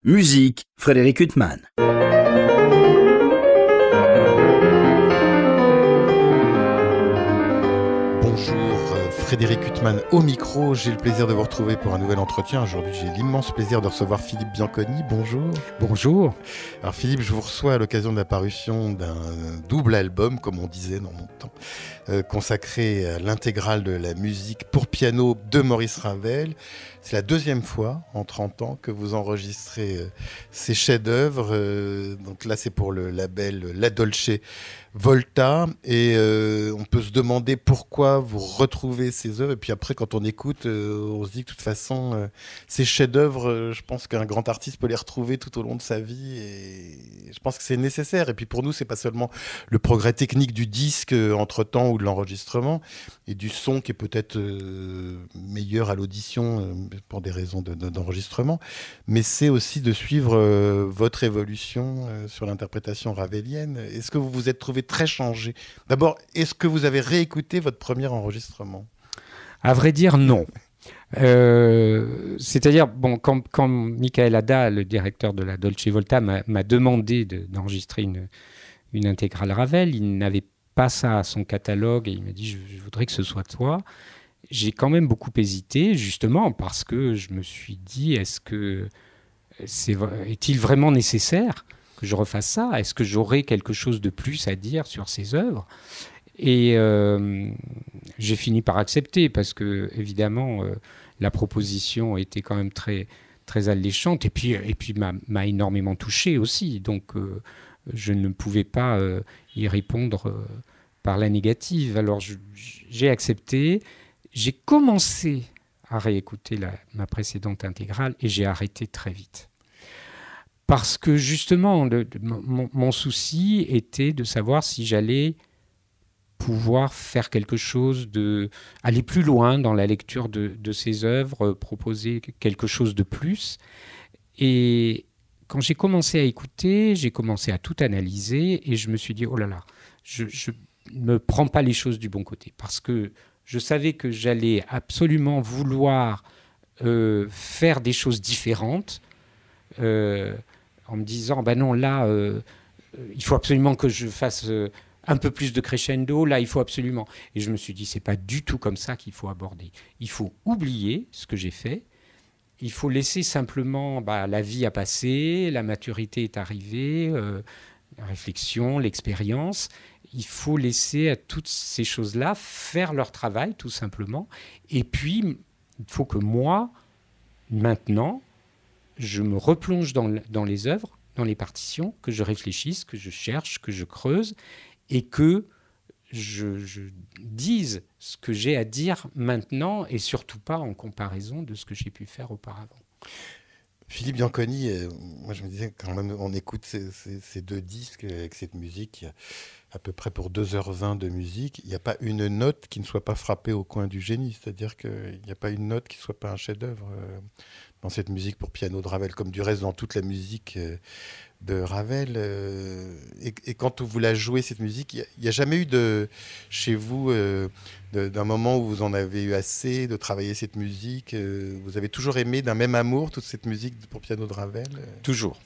Musique, Frédéric Huttman. Bonjour, Frédéric Huttman au micro. J'ai le plaisir de vous retrouver pour un nouvel entretien. Aujourd'hui, j'ai l'immense plaisir de recevoir Philippe Bianconi. Bonjour. Bonjour. Alors Philippe, je vous reçois à l'occasion de la parution d'un double album, comme on disait dans mon temps, consacré à l'intégrale de la musique pour piano de Maurice Ravel. C'est la deuxième fois en 30 ans que vous enregistrez ces chefs-d'œuvre. Donc là, c'est pour le label La Dolce Volta. Et on peut se demander pourquoi vous retrouvez ces œuvres. Et puis après, quand on écoute, on se dit que de toute façon, ces chefs-d'œuvre, je pense qu'un grand artiste peut les retrouver tout au long de sa vie. Et je pense que c'est nécessaire. Et puis pour nous, c'est pas seulement le progrès technique du disque entre-temps ou de l'enregistrement et du son qui est peut-être meilleur à l'audition pour des raisons d'enregistrement, mais c'est aussi de suivre votre évolution sur l'interprétation ravelienne. Est-ce que vous vous êtes trouvé très changé? D'abord, est-ce que vous avez réécouté votre premier enregistrement? À vrai dire, non. C'est-à-dire, bon, quand Michael Hadda, le directeur de la Dolce Volta, m'a demandé d'enregistrer une intégrale Ravel, il n'avait pas ça à son catalogue et il m'a dit je voudrais que ce soit toi. J'ai quand même beaucoup hésité, justement, parce que je me suis dit est-il vraiment nécessaire que je refasse ça? Est-ce que j'aurais quelque chose de plus à dire sur ces œuvres? Et j'ai fini par accepter parce que, évidemment, la proposition était quand même très, très alléchante et puis m'a énormément touché aussi. Donc, je ne pouvais pas y répondre par la négative. Alors, j'ai accepté. J'ai commencé à réécouter ma précédente intégrale et j'ai arrêté très vite. Parce que, justement, mon souci était de savoir si j'allais pouvoir faire quelque chose aller plus loin dans la lecture de ces œuvres, proposer quelque chose de plus. Et quand j'ai commencé à écouter, j'ai commencé à tout analyser et je me suis dit, oh là là, je ne prends pas les choses du bon côté. Parce que je savais que j'allais absolument vouloir faire des choses différentes en me disant, ben non, là, il faut absolument que je fasse un peu plus de crescendo, là, il faut absolument... Et je me suis dit, c'est pas du tout comme ça qu'il faut aborder. Il faut oublier ce que j'ai fait. Il faut laisser simplement la vie à passer, la maturité est arrivée, la réflexion, l'expérience. Il faut laisser à toutes ces choses-là faire leur travail, tout simplement. Et puis, il faut que moi, maintenant, je me replonge dans les œuvres, dans les partitions, que je réfléchisse, que je cherche, que je creuse, et que je dise ce que j'ai à dire maintenant, et surtout pas en comparaison de ce que j'ai pu faire auparavant. Philippe Bianconi, moi je me disais quand même, on écoute ces deux disques avec cette musique, il y a à peu près pour 2h20 de musique, il n'y a pas une note qui ne soit pas frappée au coin du génie, c'est-à-dire qu'il n'y a pas une note qui ne soit pas un chef-d'œuvre dans cette musique pour piano de Ravel, comme du reste dans toute la musique de Ravel. Et quand vous la jouez, cette musique, il n'y a jamais eu chez vous d'un moment où vous en avez eu assez de travailler cette musique? Vous avez toujours aimé d'un même amour toute cette musique pour piano de Ravel? Toujours.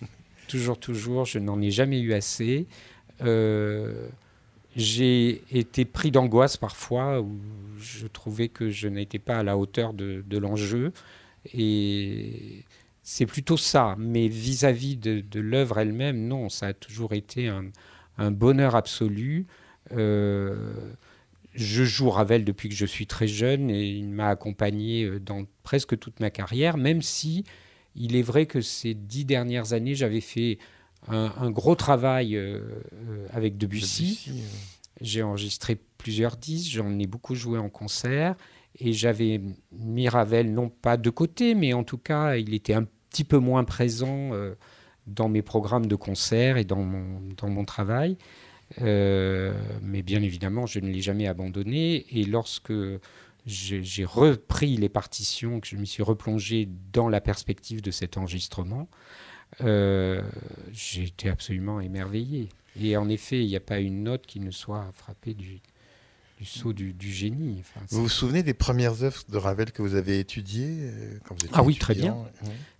Toujours. Je n'en ai jamais eu assez. J'ai été pris d'angoisse parfois où je trouvais que je n'étais pas à la hauteur de l'enjeu. Et c'est plutôt ça. Mais vis-à-vis de l'œuvre elle-même, non, ça a toujours été un bonheur absolu. Je joue Ravel depuis que je suis très jeune et il m'a accompagné dans presque toute ma carrière, même si il est vrai que ces 10 dernières années, j'avais fait un gros travail avec Debussy. J'ai enregistré plusieurs disques, j'en ai beaucoup joué en concert et j'avais mis Ravel, non pas de côté, mais en tout cas, il était un petit peu moins présent dans mes programmes de concert et dans mon travail. Mais bien évidemment, je ne l'ai jamais abandonné. Et lorsque j'ai repris les partitions, que je m'y suis replongé dans la perspective de cet enregistrement, j'ai été absolument émerveillé. Et en effet, il n'y a pas une note qui ne soit frappée saut du génie. Enfin, vous vous souvenez des premières œuvres de Ravel que vous avez étudiées quand vous étiez Ah oui, étudiant?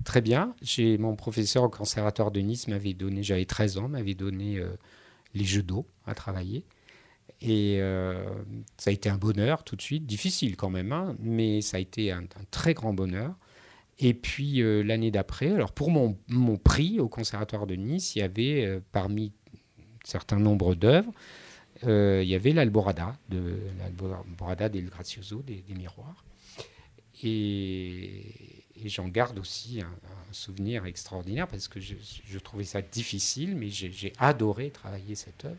très bien. Très bien. Mon professeur au Conservatoire de Nice m'avait donné, j'avais 13 ans, m'avait donné les jeux d'eau à travailler. Et ça a été un bonheur tout de suite, difficile quand même, hein, mais ça a été un très grand bonheur. Et puis l'année d'après, alors pour mon prix au Conservatoire de Nice, il y avait parmi un certain nombre d'œuvres, il y avait l'Alborada del Gracioso, des miroirs. Et j'en garde aussi un souvenir extraordinaire parce que je trouvais ça difficile, mais j'ai adoré travailler cette œuvre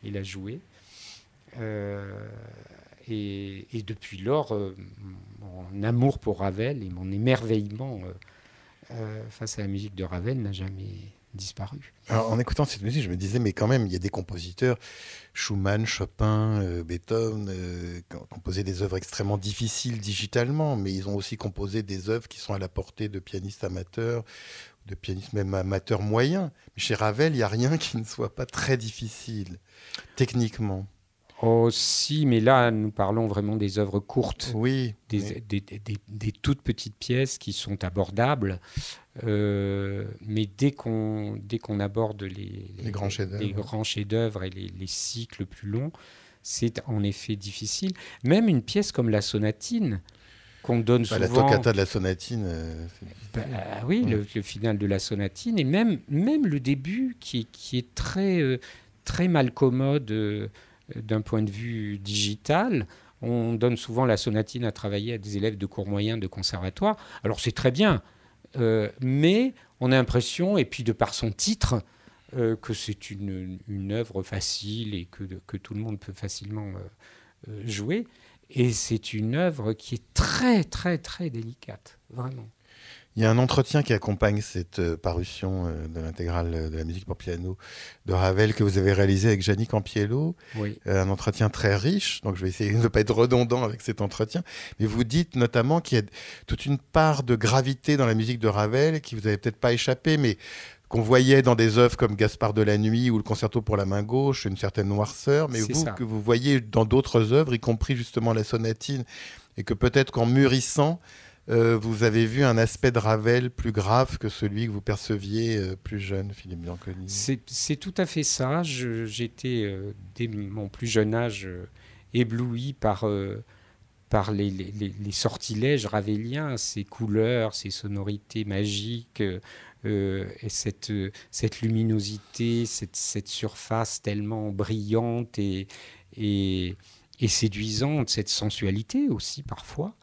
et la jouer. Et depuis lors, mon amour pour Ravel et mon émerveillement face à la musique de Ravel n'a jamais disparu. Alors, en écoutant cette musique, je me disais, mais quand même, il y a des compositeurs, Schumann, Chopin, Beethoven, qui ont composé des œuvres extrêmement difficiles digitalement, mais ils ont aussi composé des œuvres qui sont à la portée de pianistes amateurs, de pianistes même amateurs moyens. Mais chez Ravel, il n'y a rien qui ne soit pas très difficile, techniquement. Oh si, mais là, nous parlons vraiment des œuvres courtes, oui, des toutes petites pièces qui sont abordables. Mais dès qu'on aborde les grands chefs-d'œuvre et les cycles plus longs, c'est en effet difficile. Même une pièce comme la sonatine, qu'on donne souvent... La toccata de la sonatine... oui, le final de la sonatine, et même le début qui est très, très malcommode d'un point de vue digital. On donne souvent la sonatine à travailler à des élèves de cours moyens de conservatoire. Alors c'est très bien, mais on a l'impression, et puis de par son titre, que c'est une œuvre facile et que tout le monde peut facilement jouer. Et c'est une œuvre qui est très, très, très délicate, vraiment. Il y a un entretien qui accompagne cette parution de l'intégrale de la musique pour piano de Ravel que vous avez réalisé avec Gianni Campiello. Oui. Un entretien très riche, donc je vais essayer de ne pas être redondant avec cet entretien. Mais vous dites notamment qu'il y a toute une part de gravité dans la musique de Ravel qui vous avait peut-être pas échappé, mais qu'on voyait dans des œuvres comme Gaspard de la Nuit ou le Concerto pour la main gauche, une certaine noirceur, mais que vous voyez dans d'autres œuvres, y compris justement la sonatine, et que peut-être qu'en mûrissant, vous avez vu un aspect de Ravel plus grave que celui que vous perceviez plus jeune, Philippe Bianconi. C'est tout à fait ça. J'étais, dès mon plus jeune âge, ébloui par les sortilèges ravéliens, ces couleurs, ces sonorités magiques, et cette luminosité, cette surface tellement brillante et séduisante, cette sensualité aussi parfois.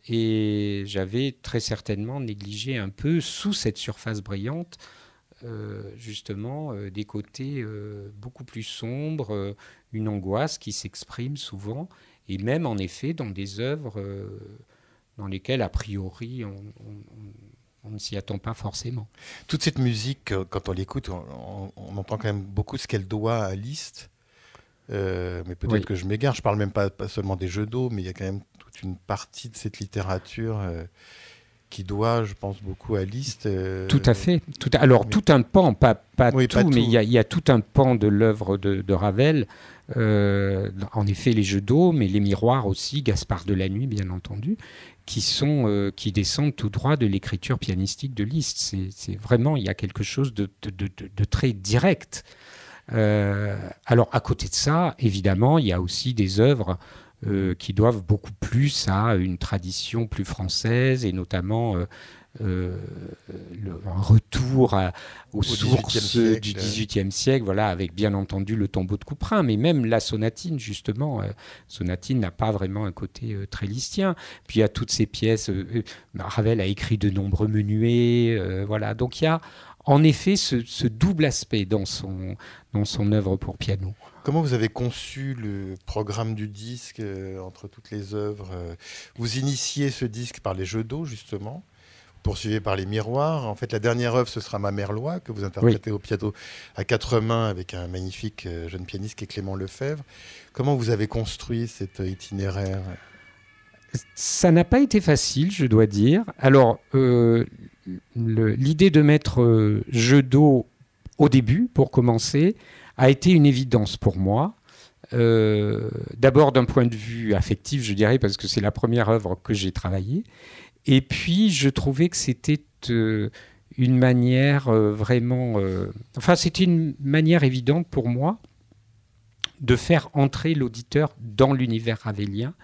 Et j'avais très certainement négligé un peu, sous cette surface brillante, justement, des côtés beaucoup plus sombres, une angoisse qui s'exprime souvent, et même en effet dans des œuvres dans lesquelles, a priori, on ne s'y attend pas forcément. Toute cette musique, quand on l'écoute, on entend quand même beaucoup ce qu'elle doit à Liszt. Mais peut-être que je m'égare, je parle même pas seulement des jeux d'eau, mais il y a quand même toute une partie de cette littérature qui doit, je pense, beaucoup à Liszt. Tout à fait. Alors, tout un pan, pas tout, mais il y a tout un pan de l'œuvre de Ravel. En effet, les jeux d'eau, mais les miroirs aussi, Gaspard de la Nuit, bien entendu, qui descendent tout droit de l'écriture pianistique de Liszt. C'est vraiment, il y a quelque chose de très direct. Alors, à côté de ça, évidemment, il y a aussi des œuvres qui doivent beaucoup plus à une tradition plus française, et notamment un retour aux sources du XVIIIe siècle, voilà, avec bien entendu le tombeau de Couperin, mais même la sonatine, justement. Sonatine n'a pas vraiment un côté très listien. Puis il y a toutes ces pièces. Ravel a écrit de nombreux menuets, voilà. Donc il y a en effet ce double aspect dans son œuvre pour piano. Comment vous avez conçu le programme du disque entre toutes les œuvres Vous initiez ce disque par les jeux d'eau, justement. Vous poursuivez par les miroirs. En fait, la dernière œuvre, ce sera Ma Merlois, que vous interprétez au piano à 4 mains avec un magnifique jeune pianiste qui est Clément Lefebvre. Comment vous avez construit cet itinéraire ? Ça n'a pas été facile, je dois dire. Alors, l'idée de mettre jeu d'eau au début, pour commencer, a été une évidence pour moi. D'abord d'un point de vue affectif, je dirais, parce que c'est la première œuvre que j'ai travaillée. Et puis, je trouvais que c'était une manière vraiment... c'était une manière évidente pour moi de faire entrer l'auditeur dans l'univers ravelien.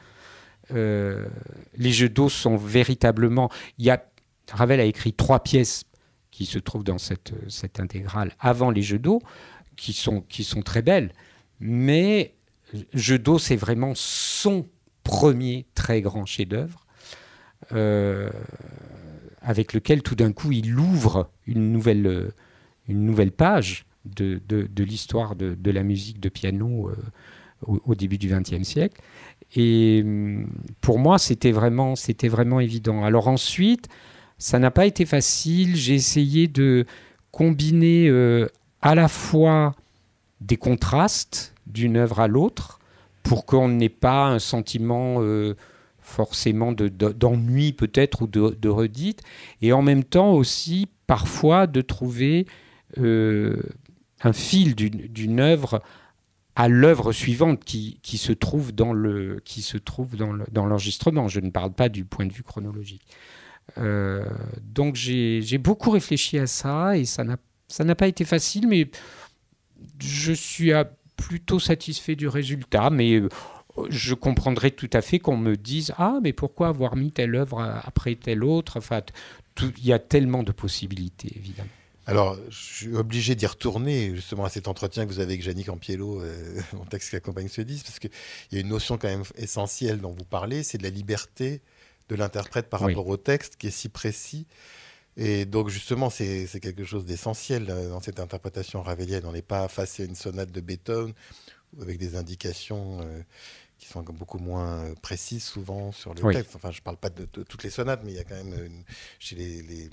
Les jeux d'eau sont véritablement... Ravel a écrit 3 pièces qui se trouvent dans cette intégrale avant les jeux d'eau, qui sont très belles. Mais Jeux d'eau, c'est vraiment son premier très grand chef-d'œuvre, avec lequel tout d'un coup il ouvre une nouvelle page de l'histoire de la musique de piano au début du XXe siècle. Et pour moi, c'était vraiment évident. Alors ensuite, ça n'a pas été facile. J'ai essayé de combiner à la fois des contrastes d'une œuvre à l'autre pour qu'on n'ait pas un sentiment forcément d'ennui peut-être ou de redite, et en même temps aussi parfois de trouver un fil d'une œuvre à l'œuvre suivante qui se trouve dans l'enregistrement. Je ne parle pas du point de vue chronologique. Donc j'ai beaucoup réfléchi à ça et ça n'a pas été facile, mais je suis plutôt satisfait du résultat. Mais je comprendrais tout à fait qu'on me dise « Ah, mais pourquoi avoir mis telle œuvre après telle autre ?» Enfin, il y a tellement de possibilités, évidemment. Alors, je suis obligé d'y retourner justement à cet entretien que vous avez avec Yannick Campiello, mon texte qui accompagne ce disque, parce qu'il y a une notion quand même essentielle dont vous parlez, c'est de la liberté de l'interprète par rapport au texte qui est si précis. Et donc justement, c'est quelque chose d'essentiel dans cette interprétation ravelienne. On n'est pas face à une sonate de Beethoven avec des indications qui sont beaucoup moins précises souvent sur le texte. Enfin, je ne parle pas de toutes les sonates, mais il y a quand même chez les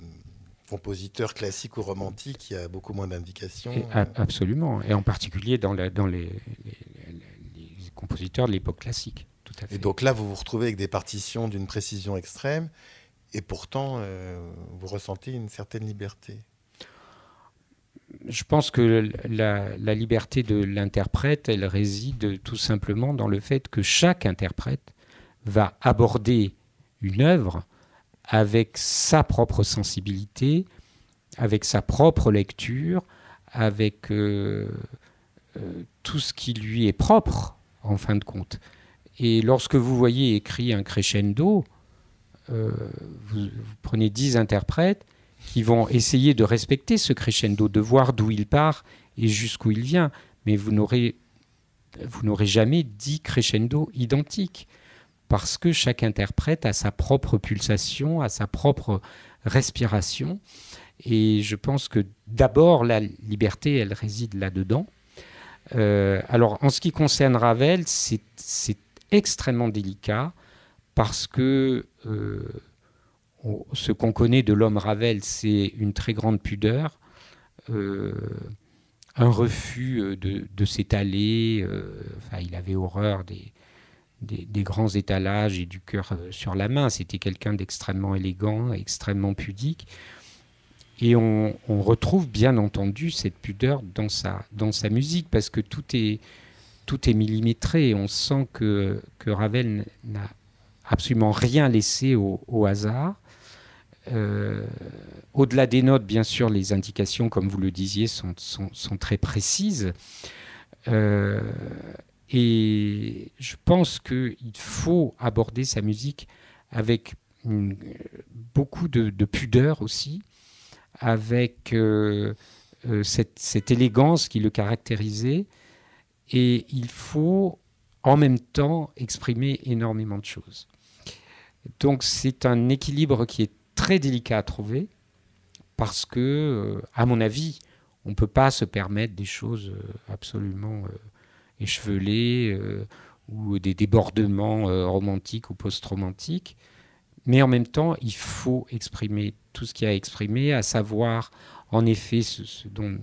compositeurs classiques ou romantiques, il y a beaucoup moins d'indications. Absolument, et en particulier dans les compositeurs de l'époque classique. Tout à fait. Et donc là, vous vous retrouvez avec des partitions d'une précision extrême, et pourtant, vous ressentez une certaine liberté. Je pense que la liberté de l'interprète, elle réside tout simplement dans le fait que chaque interprète va aborder une œuvre avec sa propre sensibilité, avec sa propre lecture, avec tout ce qui lui est propre, en fin de compte. Et lorsque vous voyez écrit un crescendo, vous prenez 10 interprètes qui vont essayer de respecter ce crescendo, de voir d'où il part et jusqu'où il vient. Mais vous n'aurez jamais 10 crescendo identiques, parce que chaque interprète a sa propre pulsation, a sa propre respiration. Et je pense que d'abord, la liberté, elle réside là-dedans. Alors, en ce qui concerne Ravel, c'est extrêmement délicat, parce que ce qu'on connaît de l'homme Ravel, c'est une très grande pudeur, un refus de s'étaler. Il avait horreur des grands étalages et du cœur sur la main. C'était quelqu'un d'extrêmement élégant, extrêmement pudique. Et on retrouve bien entendu cette pudeur dans sa musique, parce que tout est millimétré. On sent que Ravel n'a absolument rien laissé au hasard. Au-delà des notes, bien sûr, les indications, comme vous le disiez, sont très précises. Et je pense qu'il faut aborder sa musique avec beaucoup de pudeur aussi, avec cette élégance qui le caractérisait. Et il faut en même temps exprimer énormément de choses. Donc c'est un équilibre qui est très délicat à trouver, parce que, à mon avis, on ne peut pas se permettre des choses absolument échevelées ou des débordements romantiques ou post-romantiques. Mais en même temps, il faut exprimer tout ce qu'il y a à exprimer, à savoir, en effet, ce dont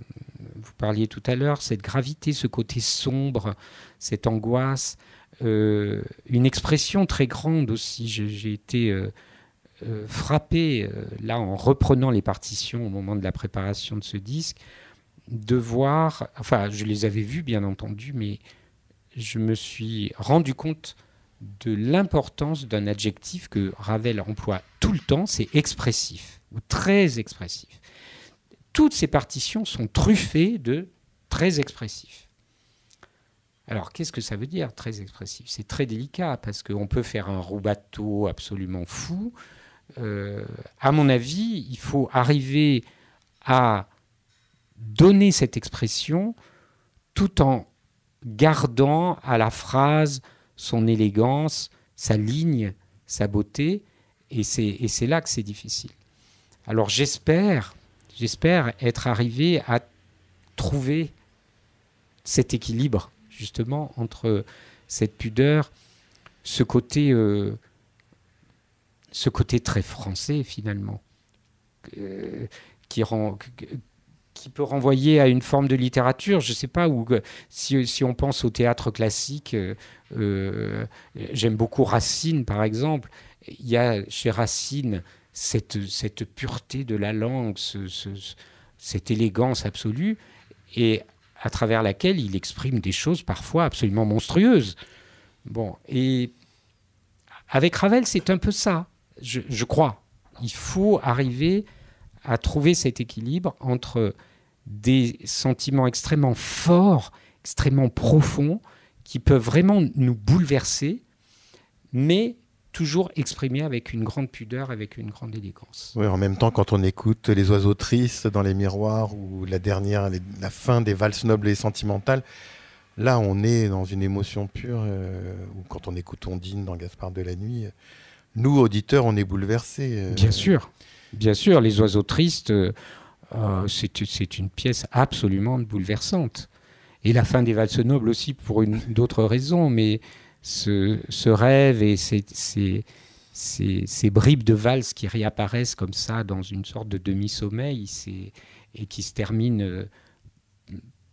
vous parliez tout à l'heure, cette gravité, ce côté sombre, cette angoisse, une expression très grande aussi. J'ai été frappé, là, en reprenant les partitions au moment de la préparation de ce disque, de voir, enfin, je les avais vues, bien entendu, mais je me suis rendu compte de l'importance d'un adjectif que Ravel emploie tout le temps, c'est expressif, ou très expressif. Toutes ces partitions sont truffées de très expressif. Alors, qu'est-ce que ça veut dire, très expressif? C'est très délicat, parce qu'on peut faire un rubato absolument fou. À mon avis, il faut arriver à donner cette expression tout en gardant à la phrase son élégance, sa ligne, sa beauté, et c'est là que c'est difficile. Alors j'espère être arrivé à trouver cet équilibre, justement, entre cette pudeur, ce côté très français, finalement, qui peut renvoyer à une forme de littérature. Je ne sais pas, si on pense au théâtre classique, j'aime beaucoup Racine, par exemple. Il y a chez Racine cette pureté de la langue, cette élégance absolue, et à travers laquelle il exprime des choses parfois absolument monstrueuses. Bon, et avec Ravel, c'est un peu ça, je crois. Il faut arriver à trouver cet équilibre entre des sentiments extrêmement forts, extrêmement profonds, qui peuvent vraiment nous bouleverser, mais toujours exprimés avec une grande pudeur, avec une grande élégance. Oui, en même temps, quand on écoute Les oiseaux tristes dans les miroirs ou la fin des valses nobles et sentimentales, là, on est dans une émotion pure. Ou quand on écoute Ondine dans Gaspard de la Nuit, nous, auditeurs, on est bouleversés. Bien sûr, Les oiseaux tristes, c'est une pièce absolument bouleversante. Et la fin des valses nobles aussi, pour d'autres raisons, mais ce rêve et ces bribes de valses qui réapparaissent comme ça dans une sorte de demi-sommeil et qui se terminent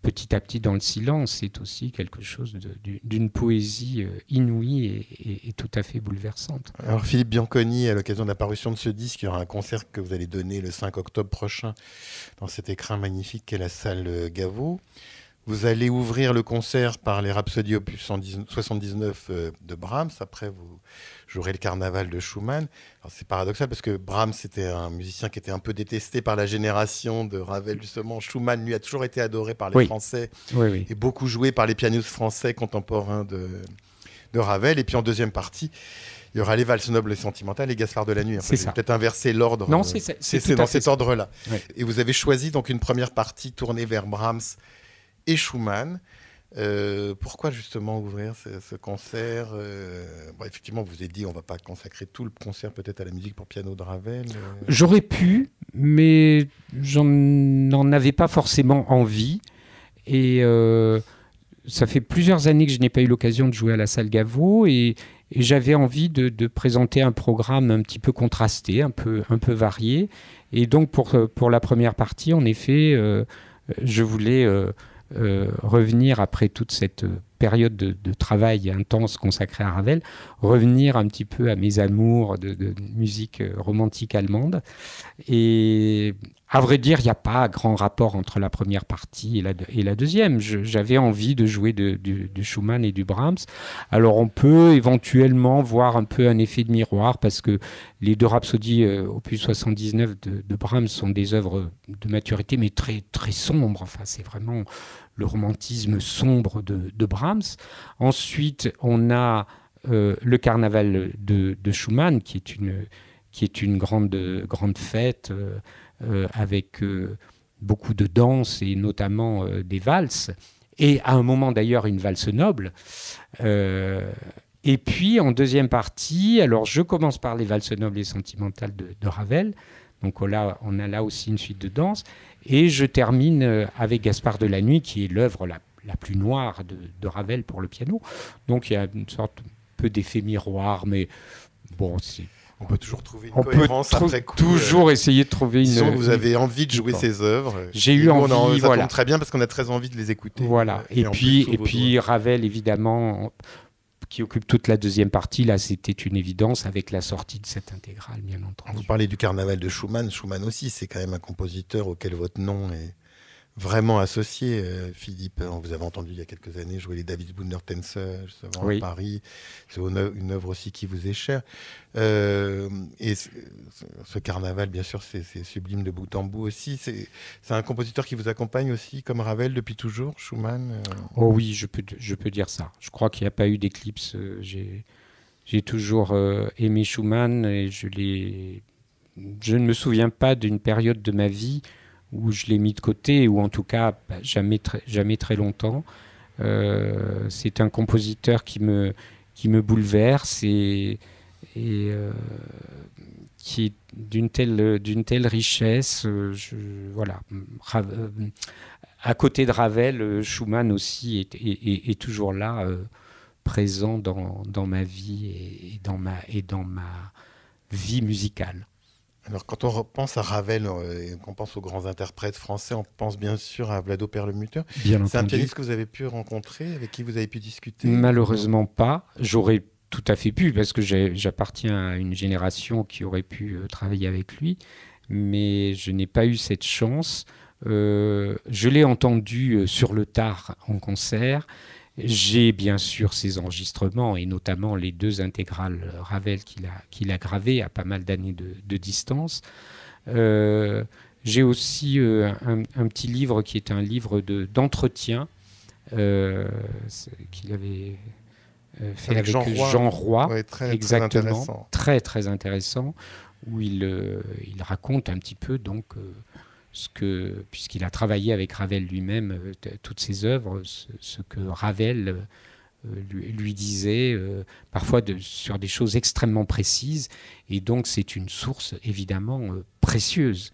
petit à petit dans le silence, c'est aussi quelque chose d'une poésie inouïe et tout à fait bouleversante. Alors Philippe Bianconi, à l'occasion de la parution de ce disque, il y aura un concert que vous allez donner le 5 octobre prochain dans cet écrin magnifique qu'est la salle Gaveau. Vous allez ouvrir le concert par les Rhapsodies opus 79 de Brahms. Après, vous jouerez le Carnaval de Schumann. Alors, c'est paradoxal parce que Brahms, c'était un musicien qui était un peu détesté par la génération de Ravel, justement. Schumann, lui, a toujours été adoré par les Français et beaucoup joué par les pianistes français contemporains de Ravel. Et puis, en deuxième partie, il y aura les valses nobles et sentimentales et Gaspard de la Nuit. Enfin, c'est peut-être inverser l'ordre. Non, c'est dans cet ordre-là. Ouais. Et vous avez choisi donc une première partie tournée vers Brahms et Schumann. Pourquoi justement ouvrir ce concert effectivement, vous avez dit on ne va pas consacrer tout le concert peut-être à la musique pour piano de Ravel. J'aurais pu, mais n'en avais pas forcément envie. Et ça fait plusieurs années que je n'ai pas eu l'occasion de jouer à la salle Gaveau et j'avais envie de présenter un programme un petit peu contrasté, un peu varié. Et donc pour la première partie, en effet, je voulais revenir après toute cette période de travail intense consacrée à Ravel, revenir un petit peu à mes amours de musique romantique allemande. Et à vrai dire, il n'y a pas grand rapport entre la première partie et la deuxième. J'avais envie de jouer du Schumann et du Brahms. Alors on peut éventuellement voir un peu un effet de miroir parce que les deux Rhapsodies opus 79 de Brahms sont des œuvres de maturité mais très, très sombres. Enfin, c'est vraiment le romantisme sombre de Brahms. Ensuite, on a le Carnaval de Schumann qui est une grande fête avec beaucoup de danse et notamment des valses, et à un moment d'ailleurs une valse noble. Et puis en deuxième partie, alors je commence par les valses nobles et sentimentales de Ravel, donc on a là aussi une suite de danse, et je termine avec Gaspard de la Nuit, qui est l'œuvre la plus noire de Ravel pour le piano. Donc il y a une sorte peu d'effet miroir, mais bon, on peut toujours trouver une cohérence après coup. Toujours essayer de trouver une... Disons que vous avez envie de jouer ces œuvres. J'ai eu envie, ça tombe très bien parce qu'on a très envie de les écouter. Voilà. Et puis Ravel, évidemment, qui occupe toute la deuxième partie, là, c'était une évidence avec la sortie de cette intégrale, bien entendu. Vous parlez du Carnaval de Schumann. Schumann aussi, c'est quand même un compositeur auquel votre nom est vraiment associé, Philippe. Vous avez entendu il y a quelques années jouer les David Wonder Tänze justement à Paris. C'est une œuvre aussi qui vous est chère. Et ce carnaval, bien sûr, c'est sublime de bout en bout aussi. C'est un compositeur qui vous accompagne aussi, comme Ravel, depuis toujours, Schumann Oh oui, je peux dire ça. Je crois qu'il n'y a pas eu d'éclipse. J'ai toujours aimé Schumann et je ne me souviens pas d'une période de ma vie où je l'ai mis de côté, ou en tout cas jamais très longtemps. C'est un compositeur qui me bouleverse et qui est d'une telle richesse. Voilà. À côté de Ravel, Schumann aussi est toujours là, présent dans ma vie et dans ma vie musicale. Alors, quand on pense à Ravel et qu'on pense aux grands interprètes français, on pense bien sûr à Vlado Perle-Mutter. C'est un pianiste que vous avez pu rencontrer, avec qui vous avez pu discuter? Malheureusement pas. J'aurais tout à fait pu, parce que j'appartiens à une génération qui aurait pu travailler avec lui, mais je n'ai pas eu cette chance. Je l'ai entendu sur le tard en concert. J'ai bien sûr ses enregistrements, et notamment les 2 intégrales Ravel qu'il a gravées à pas mal d'années de distance. J'ai aussi un petit livre qui est un livre d'entretien qu'il avait fait avec Jean Roy. Ouais, exactement, très intéressant, où il raconte un petit peu donc puisqu'il a travaillé avec Ravel lui-même toutes ses œuvres, ce que Ravel lui disait, parfois sur des choses extrêmement précises, et donc c'est une source évidemment précieuse.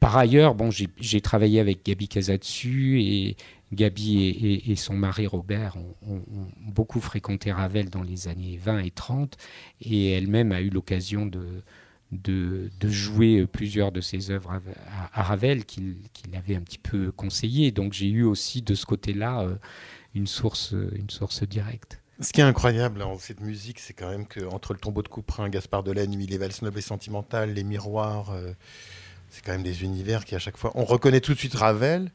Par ailleurs, j'ai travaillé avec Gabi Casatsu, et Gabi et son mari Robert ont beaucoup fréquenté Ravel dans les années 20 et 30, et elle-même a eu l'occasion de jouer plusieurs de ses œuvres à Ravel, qu'il avait un petit peu conseillé. Donc j'ai eu aussi de ce côté-là une source directe. Ce qui est incroyable dans cette musique, c'est quand même qu'entre le Tombeau de Couperin, Gaspard de la Nuit, les Valses nobles et sentimentales, les Miroirs, c'est quand même des univers qui à chaque fois... On reconnaît tout de suite Ravel,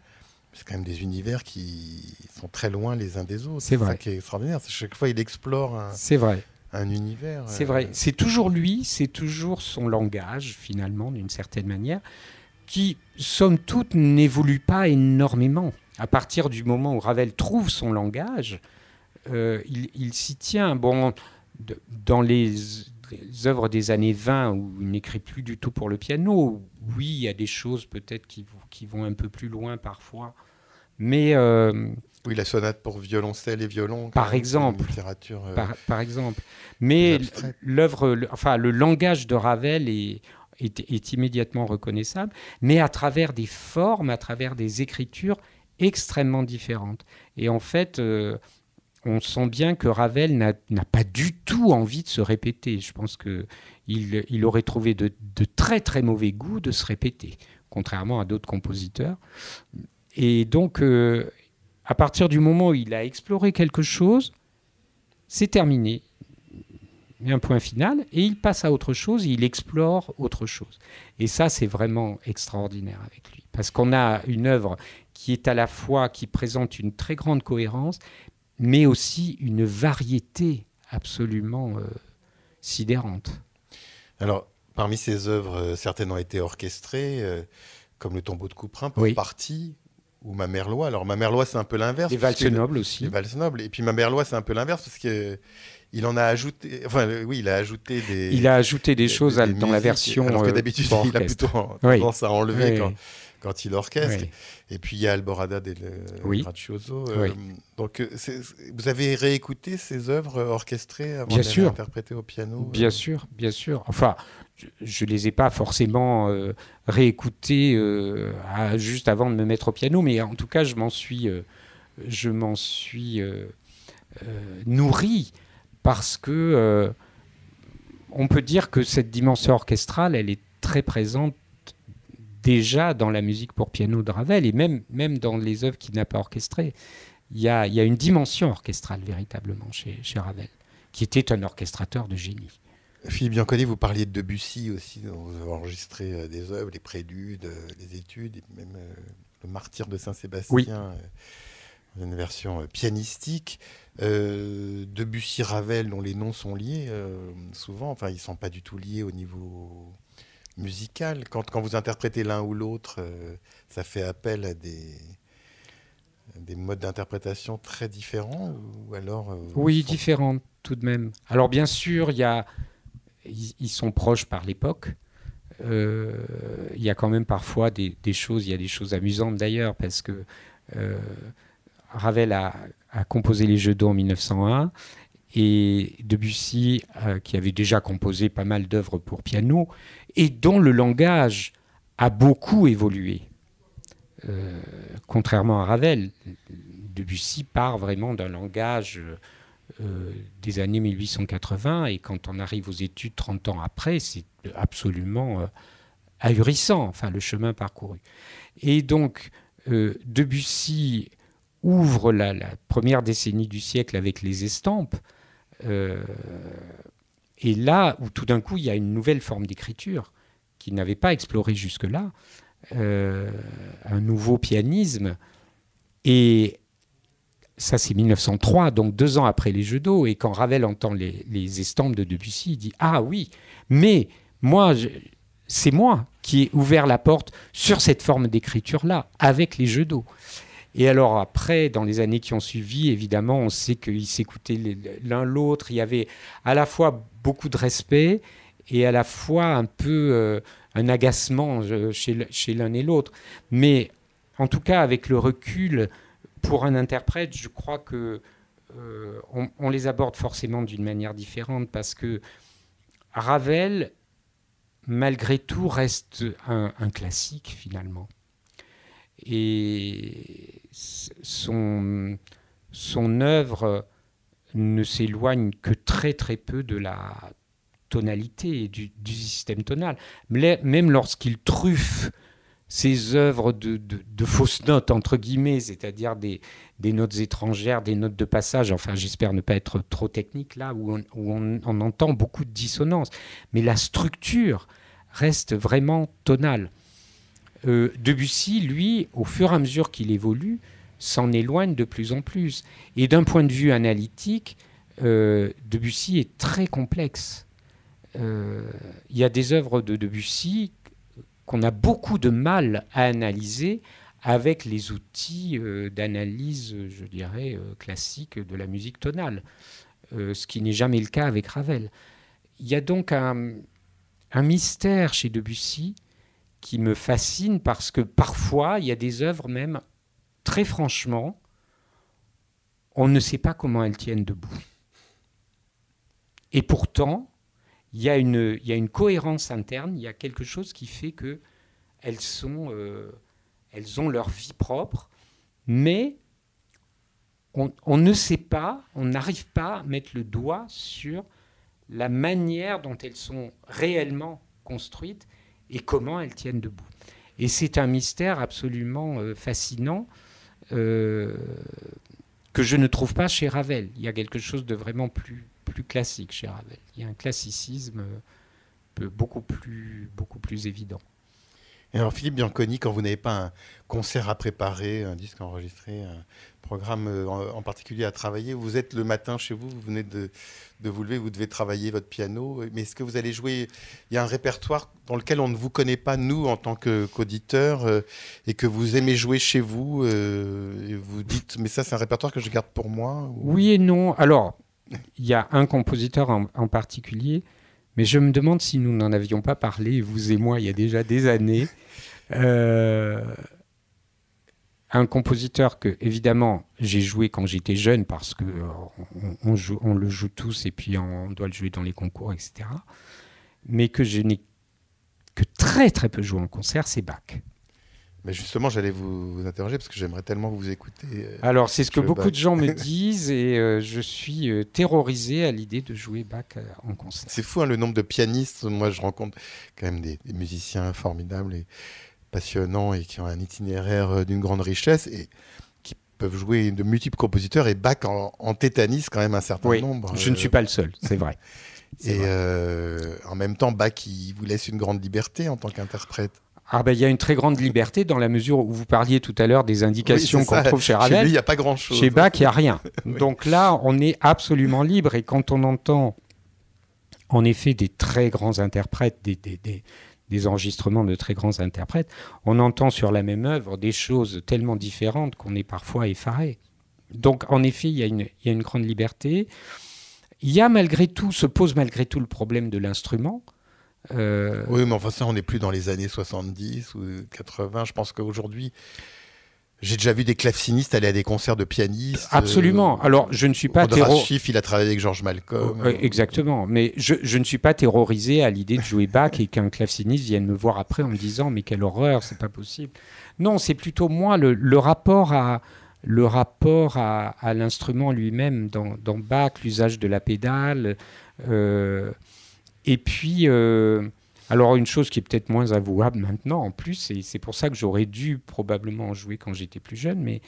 c'est quand même des univers qui sont très loin les uns des autres. C'est vrai. Ça qui est extraordinaire. Chaque fois, il explore un univers. C'est vrai. C'est toujours lui, c'est toujours son langage, finalement, d'une certaine manière, qui, somme toute, n'évolue pas énormément. À partir du moment où Ravel trouve son langage, il s'y tient. Bon, dans les œuvres des années 20, où il n'écrit plus du tout pour le piano, oui, il y a des choses peut-être qui vont un peu plus loin parfois, mais... oui, la sonate pour violoncelle et violon. Par exemple. Littérature, par exemple. Mais le langage de Ravel est immédiatement reconnaissable, mais à travers des formes, à travers des écritures extrêmement différentes. Et en fait, on sent bien que Ravel n'a pas du tout envie de se répéter. Je pense qu'il aurait trouvé de très très mauvais goût de se répéter, contrairement à d'autres compositeurs. Et donc... à partir du moment où il a exploré quelque chose, c'est terminé. Il y a un point final, et il passe à autre chose, et il explore autre chose. Et ça, c'est vraiment extraordinaire avec lui. Parce qu'on a une œuvre qui est à la fois, qui présente une très grande cohérence, mais aussi une variété absolument sidérante. Alors, parmi ces œuvres, certaines ont été orchestrées, comme le Tombeau de Couperin, pour partie... ou Ma mère loi. Alors, Ma mère loi, c'est un peu l'inverse. Les valses nobles aussi. Les valses nobles. Et puis, Ma mère loi, c'est un peu l'inverse parce qu'il en a ajouté... Enfin, oui, il a ajouté des... Il a ajouté des choses dans musiques, la version alors que d'habitude, il a plutôt tendance à enlever quand il orchestre. Oui. Et puis, il y a Alborada del Gracioso. Donc, vous avez réécouté ces œuvres orchestrées avant de les interpréter au piano? Bien sûr, bien sûr. Enfin... je ne les ai pas forcément réécoutés juste avant de me mettre au piano, mais en tout cas, je m'en suis nourri, parce que on peut dire que cette dimension orchestrale, elle est très présente déjà dans la musique pour piano de Ravel, et même dans les œuvres qu'il n'a pas orchestrées. Il y a une dimension orchestrale véritablement chez Ravel, qui était un orchestrateur de génie. Philippe Bianconi, vous parliez de Debussy aussi, dont vous avez enregistré des œuvres, les préludes, les études, et même le Martyr de Saint-Sébastien, Oui. Dans une version pianistique. Debussy, Ravel, dont les noms sont liés souvent, enfin ils ne sont pas du tout liés au niveau musical. Quand vous interprétez l'un ou l'autre, ça fait appel à des modes d'interprétation très différents ou alors Oui, différentes tout de même. Alors bien sûr, ils sont proches par l'époque. Il y a quand même parfois des choses, il y a des choses amusantes d'ailleurs, parce que Ravel a composé les Jeux d'eau en 1901, et Debussy, qui avait déjà composé pas mal d'œuvres pour piano, et dont le langage a beaucoup évolué. Contrairement à Ravel, Debussy part vraiment d'un langage des années 1880, et quand on arrive aux études 30 ans après, c'est absolument ahurissant, enfin, le chemin parcouru. Et donc, Debussy ouvre la première décennie du siècle avec les estampes, et là où tout d'un coup il y a une nouvelle forme d'écriture qu'il n'avait pas explorée jusque-là, un nouveau pianisme, et ça c'est 1903, donc 2 ans après les Jeux d'eau, et quand Ravel entend les estampes de Debussy, il dit « Ah oui, mais moi, c'est moi qui ai ouvert la porte sur cette forme d'écriture-là, avec les Jeux d'eau ». Et alors après, dans les années qui ont suivi, évidemment, on sait qu'ils s'écoutaient l'un l'autre. Il y avait à la fois beaucoup de respect et à la fois un peu un agacement chez l'un et l'autre. Mais en tout cas, avec le recul, pour un interprète, je crois que on les aborde forcément d'une manière différente, parce que Ravel, malgré tout, reste un classique finalement. Et son œuvre ne s'éloigne que très très peu de la tonalité et du système tonal. Même lorsqu'il truffe ses œuvres de fausses notes, entre guillemets, c'est-à-dire des notes étrangères, des notes de passage, enfin j'espère ne pas être trop technique là, où on entend beaucoup de dissonances. Mais la structure reste vraiment tonale. Debussy, lui, au fur et à mesure qu'il évolue, s'en éloigne de plus en plus. Et d'un point de vue analytique, Debussy est très complexe. Il y a des œuvres de Debussy qu'on a beaucoup de mal à analyser avec les outils d'analyse, je dirais, classiques de la musique tonale, ce qui n'est jamais le cas avec Ravel. Il y a donc un mystère chez Debussy qui me fascine, parce que parfois, il y a des œuvres même, très franchement, on ne sait pas comment elles tiennent debout. Et pourtant, il y a une cohérence interne, il y a quelque chose qui fait qu'elles ont leur vie propre, mais on ne sait pas, on n'arrive pas à mettre le doigt sur la manière dont elles sont réellement construites et comment elles tiennent debout. Et c'est un mystère absolument fascinant que je ne trouve pas chez Ravel. Il y a quelque chose de vraiment plus classique chez Ravel. Il y a un classicisme beaucoup plus évident. Et alors Philippe Bianconi, quand vous n'avez pas un concert à préparer, un disque à enregistrer, un programme en particulier à travailler, vous êtes le matin chez vous, vous venez de vous lever, vous devez travailler votre piano, mais est-ce que vous allez jouer, il y a un répertoire dans lequel on ne vous connaît pas, nous, en tant qu'auditeurs, et que vous aimez jouer chez vous, et vous dites, mais ça c'est un répertoire que je garde pour moi ou... Oui et non. Alors, il y a un compositeur en particulier, mais je me demande si nous n'en avions pas parlé, vous et moi, il y a déjà des années. Un compositeur que, évidemment, j'ai joué quand j'étais jeune, parce qu'on le joue tous et puis on doit le jouer dans les concours, etc. Mais que je n'ai que très très peu joué en concert, c'est Bach. Mais justement, j'allais vous interroger parce que j'aimerais tellement vous écouter. Alors, c'est ce que beaucoup de gens me disent, et je suis terrorisé à l'idée de jouer Bach en concert. C'est fou, hein, le nombre de pianistes. Moi, je rencontre quand même des musiciens formidables et passionnants et qui ont un itinéraire d'une grande richesse et qui peuvent jouer de multiples compositeurs, et Bach en tétanise quand même un certain nombre. Je ne suis pas le seul, c'est vrai. Et en même temps, Bach, il vous laisse une grande liberté en tant qu'interprète. Il y a une très grande liberté dans la mesure où vous parliez tout à l'heure des indications qu'on trouve chez Ravel. Chez lui, il n'y a pas grand-chose. Chez Bach, il n'y a rien. Oui. Donc là, on est absolument libre. Et quand on entend, en effet, des très grands interprètes, des enregistrements de très grands interprètes, on entend sur la même œuvre des choses tellement différentes qu'on est parfois effaré. Donc, en effet, il y a une grande liberté. Il y a se pose malgré tout le problème de l'instrument. Oui, mais enfin ça, on n'est plus dans les années 70 ou 80. Je pense qu'aujourd'hui, j'ai déjà vu des clavecinistes aller à des concerts de pianistes. Absolument. Alors, je ne suis pas Schiff, il a travaillé avec George Malcolm. Exactement. Mais je ne suis pas terrorisé à l'idée de jouer Bach et qu'un claveciniste vienne me voir après en me disant « mais quelle horreur, c'est pas possible ». Non, c'est plutôt moi le rapport à l'instrument lui-même dans Bach, l'usage de la pédale. Et puis, alors une chose qui est peut-être moins avouable maintenant en plus, et c'est pour ça que j'aurais dû probablement en jouer quand j'étais plus jeune, mais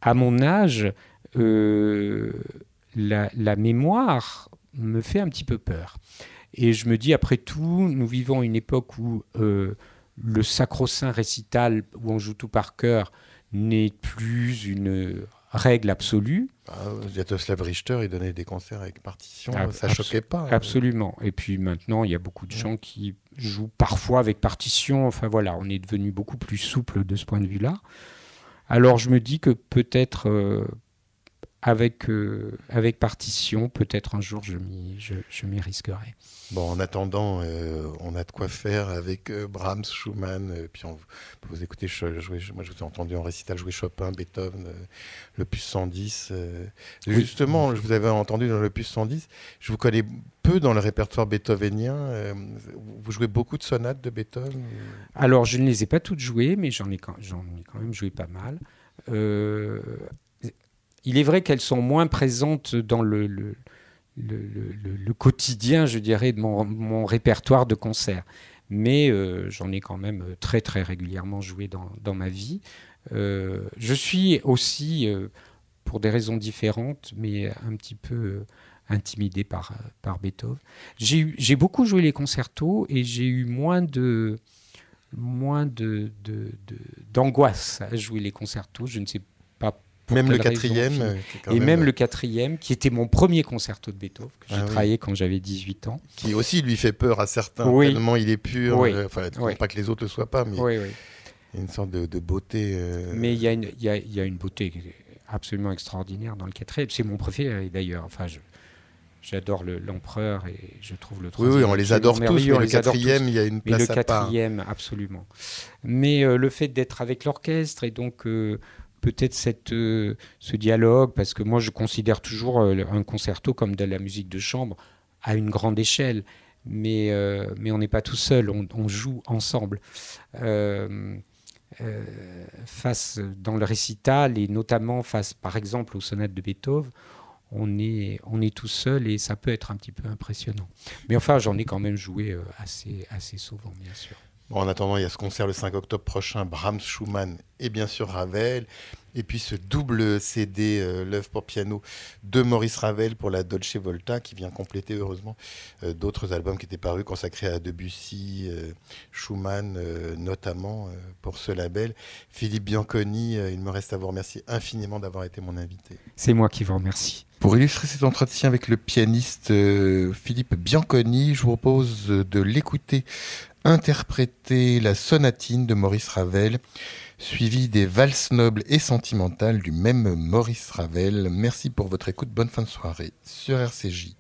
à mon âge, la mémoire me fait un petit peu peur. Et je me dis, après tout, nous vivons une époque où le sacro-saint récital, où on joue tout par cœur, n'est plus une règle absolue. Sviatoslav Richter, il donnait des concerts avec partition, ça choquait pas. Absolument. Et puis maintenant, il y a beaucoup de gens qui jouent parfois avec partition. Enfin voilà, on est devenu beaucoup plus souple de ce point de vue-là. Alors je me dis que peut-être avec partition, peut-être un jour je m'y risquerai. Bon, en attendant, on a de quoi faire avec Brahms, Schumann, puis on peut vous écouter jouer. Moi, je vous ai entendu en récital jouer Chopin, Beethoven, l'opus 110. Oui. Justement, je vous avais entendu dans l'opus 110. Je vous connais peu dans le répertoire beethovenien. Vous jouez beaucoup de sonates de Beethoven? Alors, je ne les ai pas toutes jouées, mais j'en ai quand même joué pas mal. Il est vrai qu'elles sont moins présentes dans le quotidien, je dirais, de mon répertoire de concerts. Mais j'en ai quand même très, très régulièrement joué dans ma vie. Je suis aussi, pour des raisons différentes, mais un petit peu intimidé par Beethoven. J'ai beaucoup joué les concertos et j'ai eu moins d'angoisse à jouer les concertos. Je ne sais pas. Même le quatrième. Et même le quatrième, qui était mon premier concerto de Beethoven, que j'ai travaillé quand j'avais 18 ans. Qui aussi lui fait peur à certains, tellement il est pur. Pas que les autres ne le soient pas, mais il y a une sorte de beauté. Mais il y a une beauté absolument extraordinaire dans le quatrième. C'est mon préféré d'ailleurs. Enfin, j'adore l'empereur et je trouve le troisième. Oui, on les adore tous, mais le quatrième, il y a une place à part. Le quatrième, absolument. Mais le fait d'être avec l'orchestre et donc... peut-être ce dialogue, parce que moi je considère toujours un concerto comme de la musique de chambre à une grande échelle, mais on n'est pas tout seul, on joue ensemble. Face dans le récital et notamment face par exemple aux sonates de Beethoven, on est tout seul et ça peut être un petit peu impressionnant. Mais enfin, j'en ai quand même joué assez souvent, bien sûr. Bon, en attendant, il y a ce concert le 5 octobre prochain, Brahms, Schumann et bien sûr Ravel. Et puis ce double CD, l'œuvre pour piano de Maurice Ravel pour la Dolce Volta, qui vient compléter heureusement d'autres albums qui étaient parus consacrés à Debussy, Schumann notamment pour ce label. Philippe Bianconi, il me reste à vous remercier infiniment d'avoir été mon invité. C'est moi qui vous remercie. Pour illustrer cet entretien avec le pianiste Philippe Bianconi, je vous propose de l'écouter interpréter la sonatine de Maurice Ravel, suivie des valses nobles et sentimentales du même Maurice Ravel. Merci pour votre écoute, bonne fin de soirée sur RCJ.